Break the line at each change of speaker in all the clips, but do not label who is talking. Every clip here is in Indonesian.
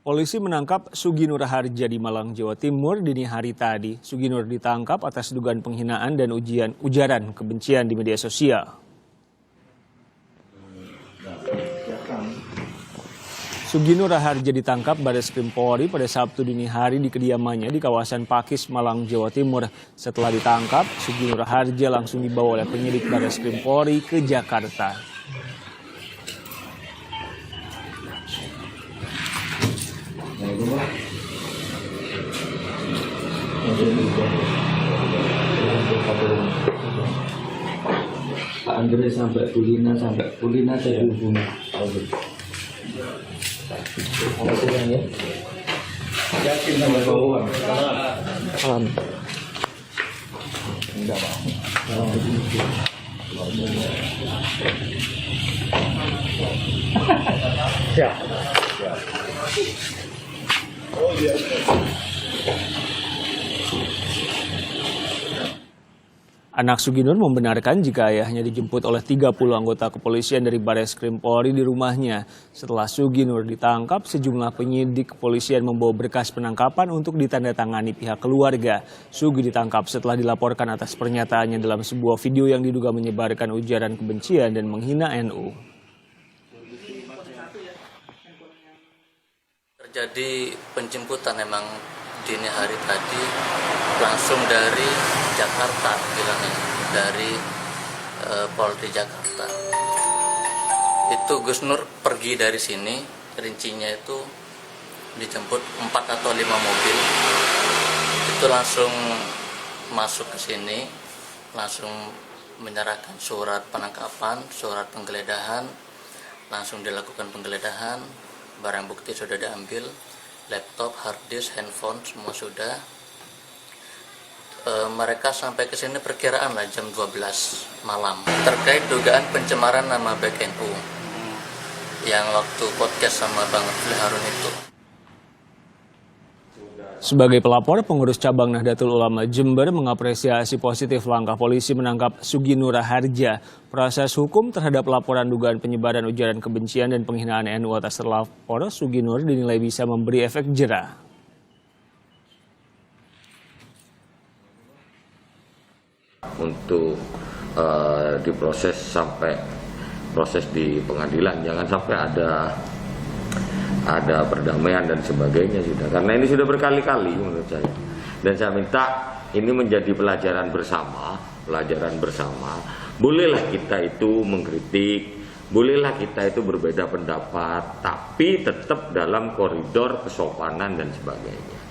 Polisi menangkap Sugi Nur Harja di Malang, Jawa Timur dini hari tadi. Sugi Nur ditangkap atas dugaan penghinaan dan ujaran kebencian di media sosial. Sugi Nur Harja ditangkap Bareskrim Polri pada Sabtu dini hari di kediamannya di kawasan Pakis, Malang, Jawa Timur. Setelah ditangkap, Sugi Nur Harja langsung dibawa oleh penyidik Bareskrim Polri ke Jakarta.
Pak Andre sampai Pulina saya dihubungi. Ya? Yakin sama uang? Enggak, Pak. Ya. Oh iya.
Anak Sugi Nur membenarkan jika ayahnya dijemput oleh 30 anggota kepolisian dari Bareskrim Polri di rumahnya. Setelah Sugi Nur ditangkap, sejumlah penyidik kepolisian membawa berkas penangkapan untuk ditandatangani pihak keluarga. Sugi ditangkap setelah dilaporkan atas pernyataannya dalam sebuah video yang diduga menyebarkan ujaran kebencian dan menghina NU.
Terjadi penjemputan memang dini hari tadi langsung dari Jakarta, bilangnya dari Polri Jakarta. Itu Gus Nur pergi dari sini, rincinya itu dijemput 4 atau 5 mobil. Itu langsung masuk ke sini, langsung menyerahkan surat penangkapan, surat penggeledahan, langsung dilakukan penggeledahan, barang bukti sudah diambil, laptop, hard disk, handphone semua sudah. Mereka sampai ke sini perkiraan lah jam 12 malam terkait dugaan pencemaran nama baik NU yang waktu podcast sama Bang Refli Harun itu.
Sebagai pelapor, pengurus cabang Nahdlatul Ulama Jember mengapresiasi positif langkah polisi menangkap Sugi Nur Harja. Proses hukum terhadap laporan dugaan penyebaran ujaran kebencian dan penghinaan NU atas terlapor Sugi Nur dinilai bisa memberi efek jera.
Untuk diproses sampai proses di pengadilan, jangan sampai ada perdamaian dan sebagainya sudah, karena ini sudah berkali-kali menurut saya, dan saya minta ini menjadi pelajaran bersama. Bolehlah kita itu mengkritik, bolehlah kita itu berbeda pendapat, tapi tetap dalam koridor kesopanan dan sebagainya.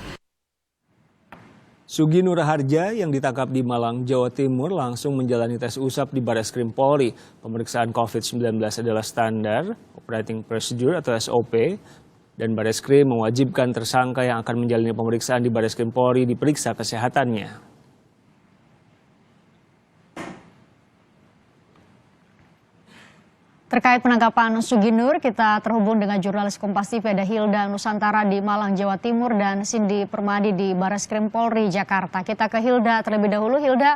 Sugi Nur Harja yang ditangkap di Malang, Jawa Timur langsung menjalani tes usap di Bareskrim Polri. Pemeriksaan COVID-19 adalah standar operating procedure atau SOP, dan Bareskrim mewajibkan tersangka yang akan menjalani pemeriksaan di Bareskrim Polri diperiksa kesehatannya.
Terkait penangkapan Sugi Nur, kita terhubung dengan jurnalis Kompas TV ada Hilda Nusantara di Malang, Jawa Timur, dan Cindy Permadi di Bareskrim Polri Jakarta. Kita ke Hilda terlebih dahulu. Hilda,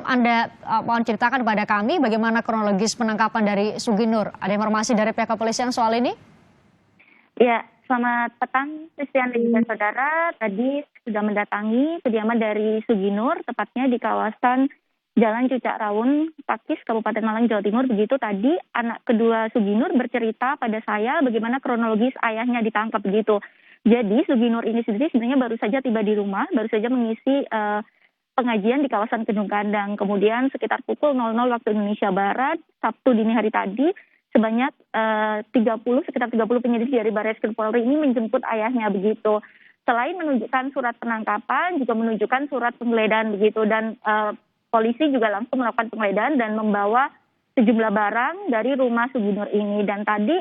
Anda mohon ceritakan kepada kami bagaimana kronologis penangkapan dari Sugi Nur. Ada informasi dari pihak kepolisian soal ini?
Ya, selamat petang, Christian dan saudara. Tadi sudah mendatangi kediaman dari Sugi Nur, tepatnya di kawasan Jalan Cucak Rawun, Pakis, Kabupaten Malang, Jawa Timur. Begitu tadi anak kedua Sugi Nur bercerita pada saya bagaimana kronologis ayahnya ditangkap begitu. Jadi Sugi Nur ini sendiri sebenarnya baru saja tiba di rumah, baru saja mengisi pengajian di kawasan Kedung Kandang. Kemudian sekitar pukul 00 waktu Indonesia Barat, Sabtu dini hari tadi, sebanyak sekitar 30 penyidik dari Bareskrim Polri ini menjemput ayahnya begitu. Selain menunjukkan surat penangkapan, juga menunjukkan surat penggeledahan begitu, dan polisi juga langsung melakukan penggeledahan dan membawa sejumlah barang dari rumah Sugi Nur ini. Dan tadi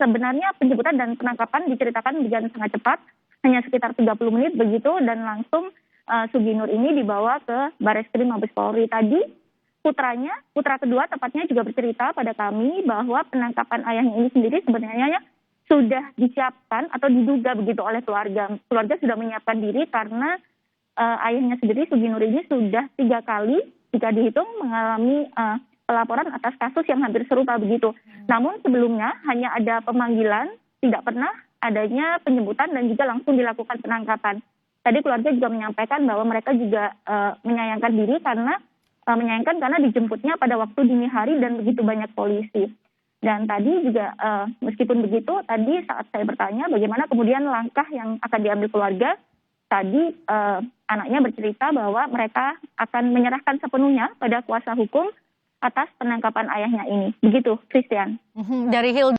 sebenarnya penjemputan dan penangkapan diceritakan berjalan sangat cepat, hanya sekitar 30 menit begitu, dan langsung Sugi Nur ini dibawa ke Bareskrim Mabes Polri. Tadi putra kedua tepatnya juga bercerita pada kami bahwa penangkapan ayahnya ini sendiri sebenarnya sudah disiapkan atau diduga begitu oleh keluarga. Keluarga sudah menyiapkan diri karena ayahnya sendiri, Sugi Nur ini, sudah 3 kali jika dihitung mengalami pelaporan atas kasus yang hampir serupa begitu. Namun sebelumnya hanya ada pemanggilan, tidak pernah adanya penjemputan dan juga langsung dilakukan penangkapan. Tadi keluarga juga menyampaikan bahwa mereka juga menyayangkan karena dijemputnya pada waktu dini hari dan begitu banyak polisi. Dan tadi juga meskipun begitu, tadi saat saya bertanya bagaimana kemudian langkah yang akan diambil keluarga, tadi anaknya bercerita bahwa mereka akan menyerahkan sepenuhnya pada kuasa hukum atas penangkapan ayahnya ini. Begitu, Christian.
Dari Hilda.